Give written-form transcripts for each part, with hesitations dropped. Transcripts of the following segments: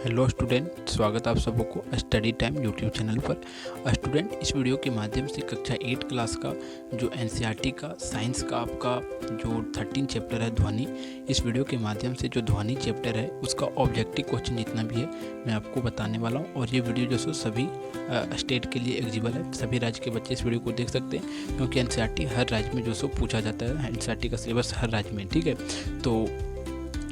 Hello student, स्वागत आप सबों को स्टडी टाइम यूट्यूब चैनल पर। स्टूडेंट, इस वीडियो के माध्यम से कक्षा 8 क्लास का जो एनसीईआरटी का साइंस का आपका जो 13 चैप्टर है ध्वनि, इस वीडियो के माध्यम से जो ध्वनि चैप्टर है उसका ऑब्जेक्टिव क्वेश्चन जितना भी है मैं आपको बताने वाला हूँ। और ये वीडियो जो सो सभी स्टेट के लिए एलिजिबल है, सभी राज्य के बच्चे इस वीडियो को देख सकते हैं, क्योंकि एनसीईआरटी हर राज्य में जो सो पूछा जाता है। एनसीईआरटी का सिलेबस हर राज्य में, ठीक है। तो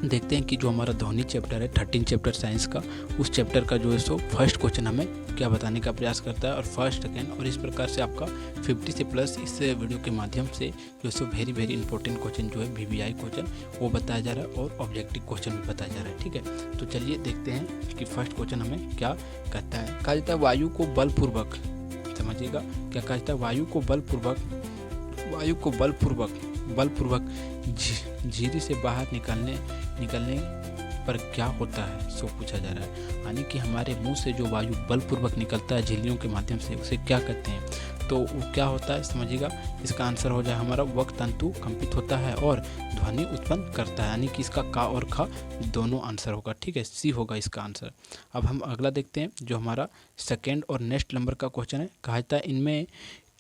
देखते हैं कि जो हमारा ध्वनि चैप्टर है 13 चैप्टर साइंस का, उस चैप्टर का जो है सो फर्स्ट क्वेश्चन हमें क्या बताने का प्रयास करता है, और फर्स्ट सेकेंड, और इस प्रकार से आपका 50 से प्लस इस वीडियो के माध्यम से जो सो वेरी इंपॉर्टेंट क्वेश्चन जो है वीवीआई क्वेश्चन वो बताया जा रहा है, और ऑब्जेक्टिव क्वेश्चन भी बताया जा रहा है, ठीक है। तो चलिए देखते हैं कि फर्स्ट क्वेश्चन हमें क्या कहता है। कहा जाता है वायु को बलपूर्वक, समझिएगा क्या कहा जाता है, वायु को बलपूर्वक झिरी से बाहर निकलने पर क्या होता है, सो पूछा जा रहा है। यानी कि हमारे मुंह से जो वायु बलपूर्वक निकलता है झिल्लियों के माध्यम से, उसे क्या कहते हैं। तो वो क्या होता है समझिएगा। इसका आंसर हो जाए हमारा वक् तंतु कंपित होता है और ध्वनि उत्पन्न करता है। यानी कि इसका का और खा दोनों आंसर होगा, ठीक है, सी होगा इसका आंसर। अब हम अगला देखते हैं जो हमारा सेकेंड और नेक्स्ट नंबर का क्वेश्चन है। कहा जाता है इनमें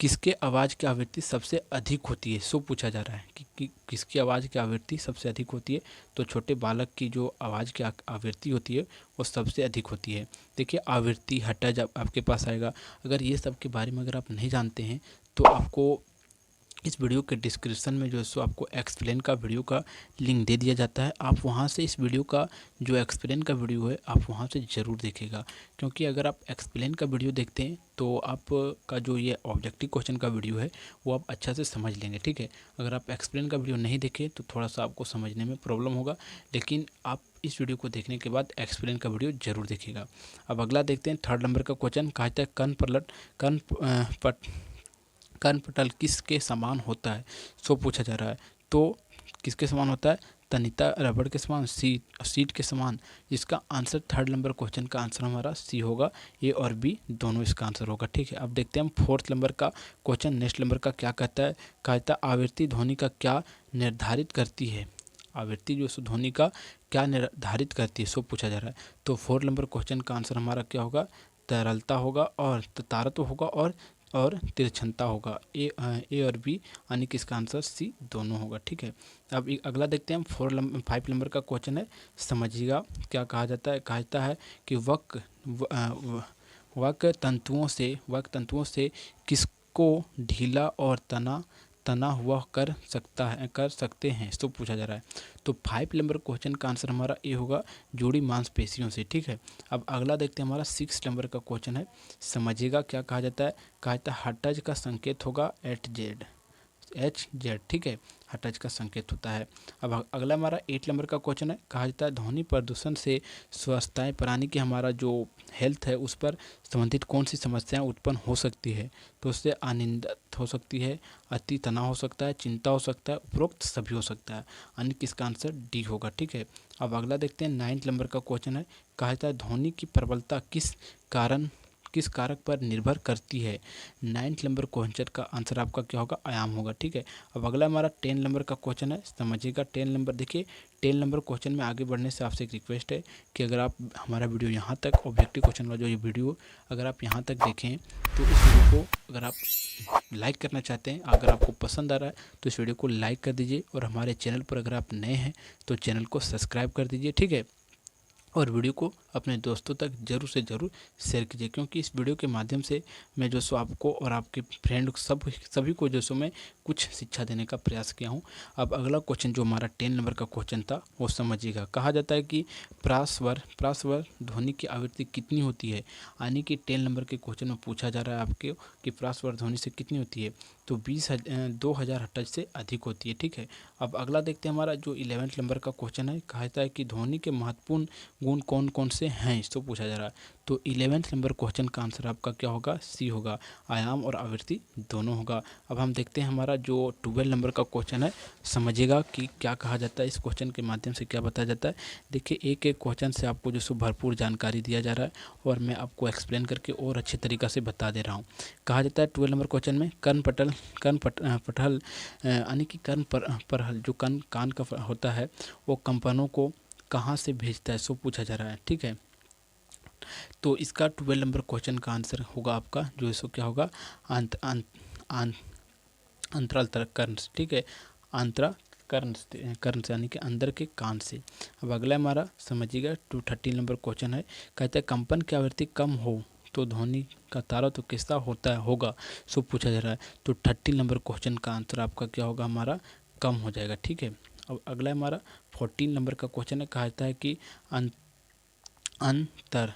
किसके आवाज़ की आवृत्ति सबसे अधिक होती है, सो पूछा जा रहा है कि किसकी आवाज़ की आवृत्ति सबसे अधिक होती है। तो छोटे बालक की जो आवाज़ की आवृत्ति होती है वो सबसे अधिक होती है। देखिए आवृत्ति हटा जब आपके पास आएगा, अगर ये सब के बारे में अगर आप नहीं जानते हैं तो आपको इस वीडियो के डिस्क्रिप्शन में जो है सो आपको एक्सप्लेन का वीडियो का लिंक दे दिया जाता है। आप वहां से इस वीडियो का जो एक्सप्लेन का वीडियो है आप वहां से ज़रूर देखेगा, क्योंकि अगर आप एक्सप्लेन का वीडियो देखते हैं तो आपका जो ये ऑब्जेक्टिव क्वेश्चन का वीडियो है वो आप अच्छा से समझ लेंगे, ठीक है। अगर आप एक्सप्लेन का वीडियो नहीं देखें तो थोड़ा सा आपको समझने में प्रॉब्लम होगा, लेकिन आप इस वीडियो को देखने के बाद एक्सप्लेन का वीडियो जरूर देखिएगा। अब अगला देखते हैं थर्ड नंबर का क्वेश्चन। कहा जाता है कर्णपटल किसके समान होता है, सो पूछा जा रहा है। तो किसके समान होता है, तनिता रबड़ के समान, सीट के समान। इसका आंसर थर्ड नंबर क्वेश्चन का आंसर हमारा सी होगा, ए और बी दोनों इसका आंसर होगा, ठीक है। अब देखते हैं हम फोर्थ नंबर का क्वेश्चन नेक्स्ट नंबर का क्या कहता है। कहता है आवृत्ति ध्वनि का क्या निर्धारित करती है, आवृत्ति जो ध्वनि का क्या निर्धारित करती है, सो पूछा जा रहा है। तो फोर्थ नंबर क्वेश्चन का आंसर हमारा क्या होगा, तरलता होगा और तारत्व होगा और तिरछनता होगा। ए और बी, यानी कि इसका आंसर सी दोनों होगा, ठीक है। अब अगला देखते हैं हम 5 नंबर का क्वेश्चन है, समझिएगा क्या कहा जाता है। कहा जाता है कि वक तंतुओं से किसको ढीला और तना हुआ कर सकते हैं, तो पूछा जा रहा है। तो 5 नंबर क्वेश्चन का आंसर हमारा ए होगा, जोड़ी मांसपेशियों से, ठीक है। अब अगला देखते हैं हमारा 6 नंबर का क्वेश्चन है, समझिएगा क्या कहा जाता है। कहा जाता है हटज का संकेत होगा एच जेड, ठीक है, हटज का संकेत होता है। अब अगला हमारा 8 नंबर का क्वेश्चन है। कहा जाता है ध्वनि प्रदूषण से स्वास्थ्य प्राणी की हमारा जो हेल्थ है उस पर संबंधित कौन सी समस्याएं उत्पन्न हो सकती है। तो उससे आनंदित हो सकती है, अति तनाव हो सकता है, चिंता हो सकता है, उपरोक्त सभी हो सकता है, यानी कि इसका आंसर डी होगा, ठीक है। अब अगला देखते हैं 9 नंबर का क्वेश्चन है। कहा जाता है ध्वनि की प्रबलता किस कारक पर निर्भर करती है। 9 नंबर क्वेश्चन का आंसर आपका क्या होगा, आयाम होगा, ठीक है। अब अगला हमारा 10 नंबर का क्वेश्चन है, समझिएगा 10 नंबर। देखिए 10 नंबर क्वेश्चन में आगे बढ़ने से आपसे एक रिक्वेस्ट है कि अगर आप हमारा वीडियो यहाँ तक ऑब्जेक्टिव क्वेश्चन का जो ये वीडियो अगर आप यहाँ तक देखें तो इस वीडियो को अगर आप लाइक करना चाहते हैं, अगर आपको पसंद आ रहा है तो इस वीडियो को लाइक कर दीजिए, और हमारे चैनल पर अगर आप नए हैं तो चैनल को सब्सक्राइब कर दीजिए, ठीक है। और वीडियो को अपने दोस्तों तक जरूर से ज़रूर शेयर कीजिए, क्योंकि इस वीडियो के माध्यम से मैं जो सो आपको और आपके फ्रेंड सभी को जो सो मैं कुछ शिक्षा देने का प्रयास किया हूं। अब अगला क्वेश्चन जो हमारा 10 नंबर का क्वेश्चन था वो समझिएगा। कहा जाता है कि प्रासवर ध्वनि की आवृत्ति कितनी होती है, यानी कि 10 नंबर के क्वेश्चन में पूछा जा रहा है आपके कि प्रासवर ध्वनि से कितनी होती है। तो 2000 हर्ट्ज से अधिक होती है, ठीक है। अब अगला देखते हैं हमारा जो 11 नंबर का क्वेश्चन है। कहा जाता है कि ध्वनि के महत्वपूर्ण गुण कौन कौन से हैं, इसको पूछा जा रहा है। तो 11 नंबर क्वेश्चन का आंसर आपका क्या होगा, सी होगा, आयाम और आवृत्ति दोनों होगा। अब हम देखते हैं हमारा जो 12 नंबर का क्वेश्चन है, समझिएगा कि क्या कहा जाता है, इस क्वेश्चन के माध्यम से क्या बताया जाता है। देखिए एक एक क्वेश्चन से आपको जो सो भरपूर जानकारी दिया जा रहा है, और मैं आपको एक्सप्लेन करके और अच्छे तरीक़ा से बता दे रहा हूँ। कहा जाता है 12 नंबर क्वेश्चन में पटल यानी कि पर जो कान का होता है वो कंपनों को कहाँ से भेजता है, सो पूछा जा रहा है, ठीक है। तो इसका 12 नंबर क्वेश्चन का आंसर होगा आपका जो है सो क्या होगा, अंतराल कर्ण, ठीक है, अंतरा कर्ण से यानी कि अंदर के कान से। अब अगला हमारा समझिएगा 213 नंबर क्वेश्चन है, कहता है कंपन की आवृत्ति कम हो तो ध्वनि का तारा तो कैसा होता है होगा, सो पूछा जा रहा है। तो 13 नंबर क्वेश्चन का आंसर आपका क्या होगा, हमारा कम हो जाएगा, ठीक है। अब अगला हमारा 14 नंबर का क्वेश्चन है, कहता है कि अंतर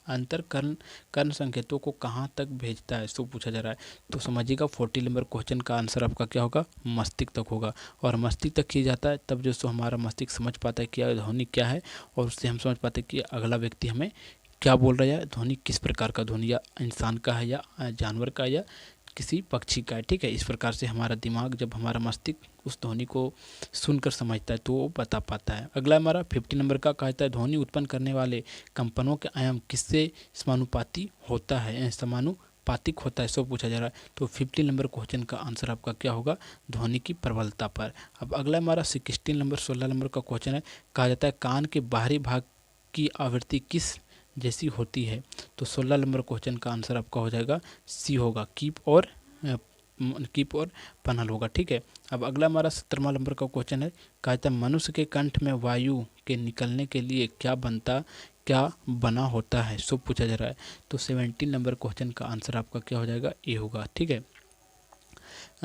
अंतर कर्ण संकेतों को कहाँ तक भेजता है, सो पूछा जा रहा है। तो समझिएगा 40 नंबर क्वेश्चन का आंसर आपका क्या होगा, मस्तिष्क तक होगा। और मस्तिष्क तक किया जाता है तब जो सो हमारा मस्तिष्क समझ पाता है कि ध्वनि क्या है, और उससे हम समझ पाते हैं कि अगला व्यक्ति हमें क्या बोल रहा है, ध्वनि किस प्रकार का ध्वनि, या इंसान का है या जानवर का या किसी पक्षी का है, ठीक है। इस प्रकार से हमारा दिमाग, जब हमारा मस्तिष्क उस ध्वनि को सुनकर समझता है तो वो बता पाता है। अगला हमारा 50 नंबर का कहता है ध्वनि उत्पन्न करने वाले कंपनों के आयाम किससे समानुपाती होता है, समानुपातिक होता है, सो पूछा जा रहा है। तो 50 नंबर क्वेश्चन का आंसर आपका क्या होगा, ध्वनि की प्रबलता पर। अब अगला हमारा 16 नंबर का क्वेश्चन है, कहा जाता है कान के बाहरी भाग की आवृत्ति किस जैसी होती है। तो 16 नंबर क्वेश्चन का आंसर आपका हो जाएगा सी होगा, कीप और पनल होगा, ठीक है। अब अगला हमारा 17वां नंबर का क्वेश्चन है, कहता है मनुष्य के कंठ में वायु के निकलने के लिए क्या बना होता है, सो पूछा जा रहा है। तो 17 नंबर क्वेश्चन का आंसर आपका क्या हो जाएगा, ए होगा, ठीक है,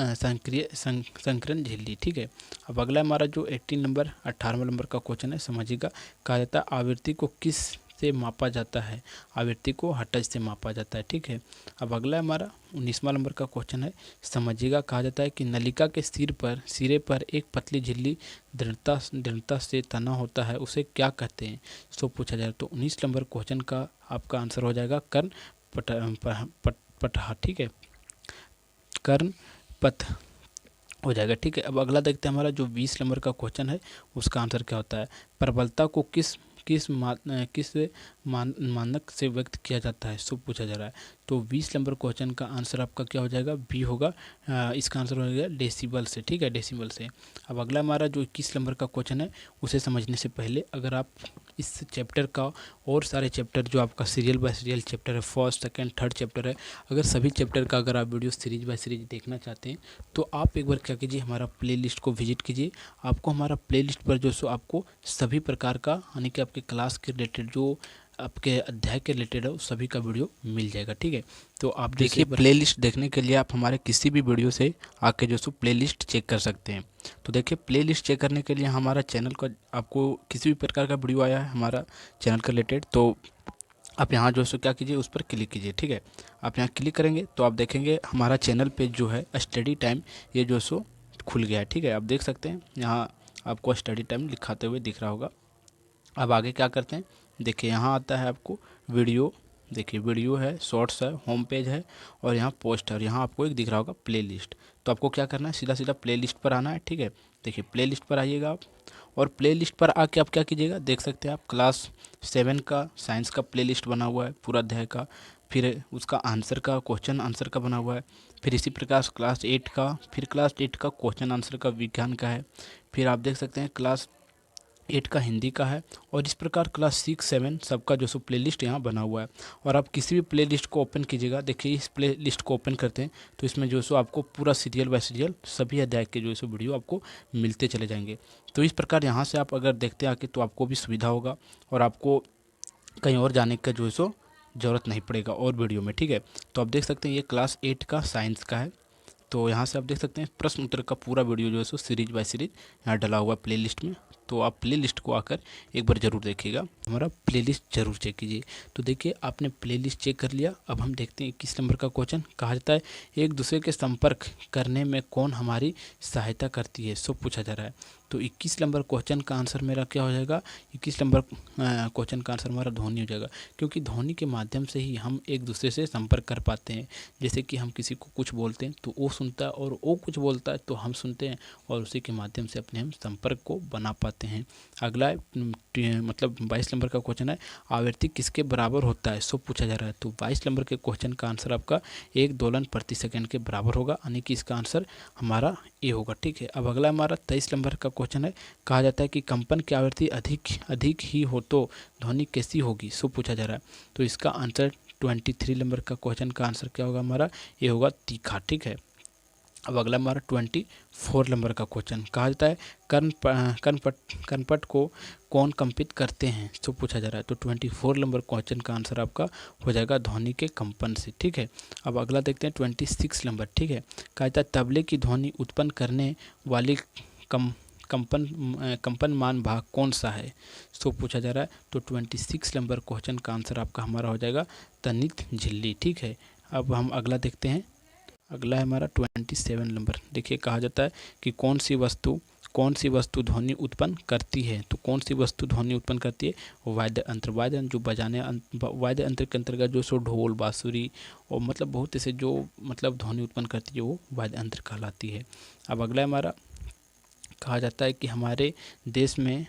संकीर्ण झिल्ली, ठीक है। अब अगला हमारा जो 18वां नंबर का क्वेश्चन है, समझिएगा, कहा जाता है आवृत्ति को किस से मापा जाता है, आवृत्ति को हर्ट्ज से मापा जाता है, ठीक है। अब अगला हमारा 19वां नंबर का क्वेश्चन है, समझिएगा, कहा जाता है कि नलिका के सिरे पर एक पतली झिल्ली दृढ़ता से तना होता है, उसे क्या कहते हैं, सो पूछा जाए। तो 19 नंबर क्वेश्चन का आपका आंसर हो जाएगा कर्ण पटहा, ठीक है, कर्ण पथ हो जाएगा, ठीक है। अब अगला देखते हैं हमारा जो 20 नंबर का क्वेश्चन है, उसका आंसर क्या होता है, प्रबलता को किस मानक से व्यक्त किया जाता है, सो पूछा जा रहा है। तो 20 नंबर क्वेश्चन का आंसर आपका क्या हो जाएगा, बी होगा, इसका आंसर हो जाएगा डेसिबल से, ठीक है, डेसिबल से। अब अगला हमारा जो 21 नंबर का क्वेश्चन है, उसे समझने से पहले अगर आप इस चैप्टर का और सारे चैप्टर जो आपका सीरियल बाय सीरियल चैप्टर है, फर्स्ट सेकंड थर्ड चैप्टर है, अगर सभी चैप्टर का अगर आप वीडियो सीरीज बाय सीरीज देखना चाहते हैं तो आप एक बार क्या कीजिए, हमारा प्लेलिस्ट को विजिट कीजिए। आपको हमारा प्लेलिस्ट पर जो सो आपको सभी प्रकार का यानी कि आपके क्लास के रिलेटेड जो आपके अध्याय के रिलेटेड है उस सभी का वीडियो मिल जाएगा, ठीक है। तो आप देखिए प्लेलिस्ट देखने के लिए आप हमारे किसी भी वीडियो से आके जो सो प्लेलिस्ट चेक कर सकते हैं। तो देखिए प्लेलिस्ट चेक करने के लिए हमारा चैनल का आपको किसी भी प्रकार का वीडियो आया है हमारा चैनल के रिलेटेड, तो आप यहाँ जो सो क्या कीजिए, उस पर क्लिक कीजिए, ठीक है। आप यहाँ क्लिक करेंगे तो आप देखेंगे हमारा चैनल पे जो है स्टडी टाइम ये जो सो खुल गया है, ठीक है। आप देख सकते हैं यहाँ आपको स्टडी टाइम लिखाते हुए दिख रहा होगा। अब आगे क्या करते हैं, देखिए यहाँ आता है आपको वीडियो, देखिए वीडियो है, शॉर्ट्स है, होम पेज है, और यहाँ पोस्ट है, और यहाँ आपको एक दिख रहा होगा प्लेलिस्ट। तो आपको क्या करना है, सीधा सीधा प्लेलिस्ट पर आना है, ठीक है। देखिए प्लेलिस्ट पर आइएगा आप, और प्लेलिस्ट पर आके आप क्या कीजिएगा, देख सकते हैं आप क्लास 7 का साइंस का प्लेलिस्ट बना हुआ है पूरा अध्याय का, फिर उसका आंसर का क्वेश्चन आंसर का बना हुआ है, फिर इसी प्रकार क्लास 8 का, फिर क्लास 8 का क्वेश्चन आंसर का विज्ञान का है, फिर आप देख सकते हैं क्लास 8 का हिंदी का है, और इस प्रकार क्लास 6 7 सबका जो सो प्लेलिस्ट यहाँ बना हुआ है। और आप किसी भी प्लेलिस्ट को ओपन कीजिएगा, देखिए इस प्लेलिस्ट को ओपन करते हैं तो इसमें जो सो आपको पूरा सीरियल बाय सीरियल सभी अध्याय के जो सो वीडियो आपको मिलते चले जाएंगे। तो इस प्रकार यहाँ से आप अगर देखते हैं आके तो आपको भी सुविधा होगा, और आपको कहीं और जाने का जो है सो ज़रूरत नहीं पड़ेगा और वीडियो में, ठीक है। तो आप देख सकते हैं ये क्लास 8 का साइंस का है, तो यहाँ से आप देख सकते हैं प्रश्न उत्तर का पूरा वीडियो जो है सो सीरीज बाय सीरीज यहाँ डला हुआ है प्लेलिस्ट में। तो आप प्लेलिस्ट को आकर एक बार ज़रूर देखिएगा, हमारा प्लेलिस्ट ज़रूर चेक कीजिए। तो देखिए आपने प्लेलिस्ट चेक कर लिया। अब हम देखते हैं 21 नंबर का क्वेश्चन, कहा जाता है एक दूसरे के संपर्क करने में कौन हमारी सहायता करती है, सो पूछा जा रहा है। तो 21 नंबर क्वेश्चन का आंसर मेरा क्या हो जाएगा, 21 नंबर क्वेश्चन का आंसर हमारा ध्वनि हो जाएगा, क्योंकि ध्वनि के माध्यम से ही हम एक दूसरे से संपर्क कर पाते हैं। जैसे कि हम किसी को कुछ बोलते हैं तो वो सुनता है, और वो कुछ बोलता है तो हम सुनते हैं, और उसी के माध्यम से अपने हम संपर्क को बना पाते हैं। अगला मतलब 22 नंबर का क्वेश्चन है, आवृत्ति किसके बराबर होता है, सो पूछा जा रहा है। तो 22 नंबर के क्वेश्चन का आंसर आपका 1 दोलन प्रति सेकंड के बराबर होगा, यानी कि इसका आंसर हमारा ए होगा, ठीक है। अब अगला हमारा 23 नंबर का क्वेश्चन है, कहा जाता है कि कंपन की आवृत्ति अधिक अधिक ही हो तो ध्वनि कैसी होगी, सो पूछा जा रहा है। तो इसका आंसर 23 नंबर का क्वेश्चन का आंसर क्या होगा हमारा, ये होगा तीखा। ठीक है, अब अगला हमारा 24 नंबर का क्वेश्चन, कहा जाता है कर्णपट को कौन कंपित करते हैं, तो पूछा जा रहा है। तो 24 नंबर क्वेश्चन का आंसर आपका हो जाएगा ध्वनि के कंपन से। ठीक है, अब अगला देखते हैं 26 नंबर। ठीक है, कहा जाता है तबले की ध्वनि उत्पन्न करने वाली कंपन मान भाग कौन सा है, सो पूछा जा रहा है। तो 26 नंबर क्वेश्चन का आंसर आपका हमारा हो जाएगा तनित झिल्ली। ठीक है, अब हम अगला देखते हैं, अगला है हमारा 27 नंबर। देखिए, कहा जाता है कि कौन सी वस्तु ध्वनि उत्पन्न करती है, तो कौन सी वस्तु ध्वनि उत्पन्न करती है, वाद्य यंत्र। वाद्य यंत्र जो बजाने वाद्य यंत्र के अंतर्गत जो सो ढोल बांसुरी और मतलब बहुत ऐसे जो मतलब ध्वनि उत्पन्न करती है वो वाद्य यंत्र कहलाती है। अब अगला हमारा, कहा जाता है कि हमारे देश में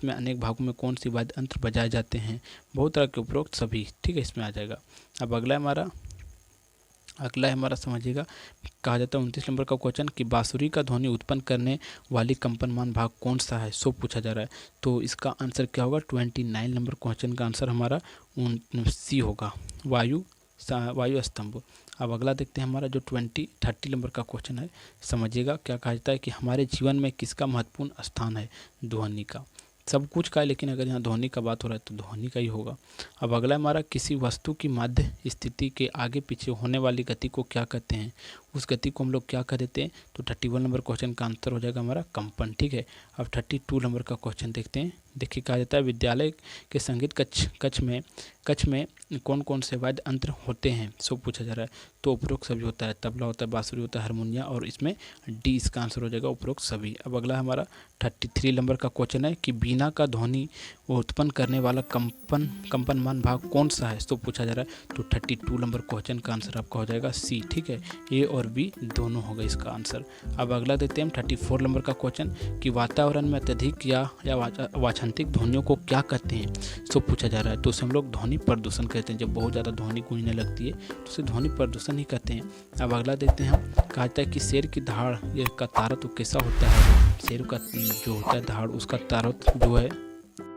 अनेक भागों में कौन सी वाद्य यंत्र बजाए जाते हैं, बहुत तरह के उपरोक्त सभी। ठीक है, इसमें आ जाएगा। अब अगला है हमारा समझिएगा, कहा जाता है 29 नंबर का क्वेश्चन कि बांसुरी का ध्वनि उत्पन्न करने वाली कंपनमान भाग कौन सा है, सो पूछा जा रहा है। तो इसका आंसर क्या होगा, 29 नंबर क्वेश्चन का आंसर हमारा सी होगा, वायु स्तंभ। अब अगला देखते हैं हमारा जो 30 नंबर का क्वेश्चन है, समझिएगा क्या कहा जाता है कि हमारे जीवन में किसका महत्वपूर्ण स्थान है, ध्वनि का। सब कुछ का है, लेकिन अगर यहाँ ध्वनि का बात हो रहा है तो ध्वनि का ही होगा। अब अगला हमारा, किसी वस्तु की मध्य स्थिति के आगे पीछे होने वाली गति को क्या कहते हैं, उस गति को हम लोग क्या कह देते हैं। तो 31 नंबर क्वेश्चन का आंसर हो जाएगा हमारा कंपन। ठीक है, अब 32 नंबर का क्वेश्चन देखते हैं। देखिए, कहा जाता है विद्यालय के संगीत कक्ष में कौन कौन से वाद्य यंत्र होते हैं, सो पूछा जा रहा है। तो उपरोक्त सभी होता है, तबला होता है, बांसुरी होता है, हारमोनिया, और इसमें डी इसका आंसर हो जाएगा उपरोक्त सभी। अब अगला हमारा 33 नंबर का क्वेश्चन है कि बीना का ध्वनि उत्पन्न करने वाला कंपनमान भाग कौन सा है, तो पूछा जा रहा है। तो 32 नंबर क्वेश्चन का आंसर आपका हो जाएगा सी। ठीक है, ए और बी दोनों होगा इसका आंसर। अब अगला देखते हैं 34 नंबर का क्वेश्चन कि वातावरण में अत्यधिक या वाछंतिक ध्वनियों को क्या कहते हैं, सो पूछा जा रहा है। तो उसे हम लोग ध्वनि प्रदूषण कहते हैं, जब बहुत ज़्यादा ध्वनि गूंजने लगती है तो उसे ध्वनि प्रदूषण ही कहते हैं। अब अगला देखते हैं हम, कहा जाता है कि शेर की धाड़ का तारतम्य कैसा होता है, शेर का जो होता है धाड़ उसका तारतम्य जो है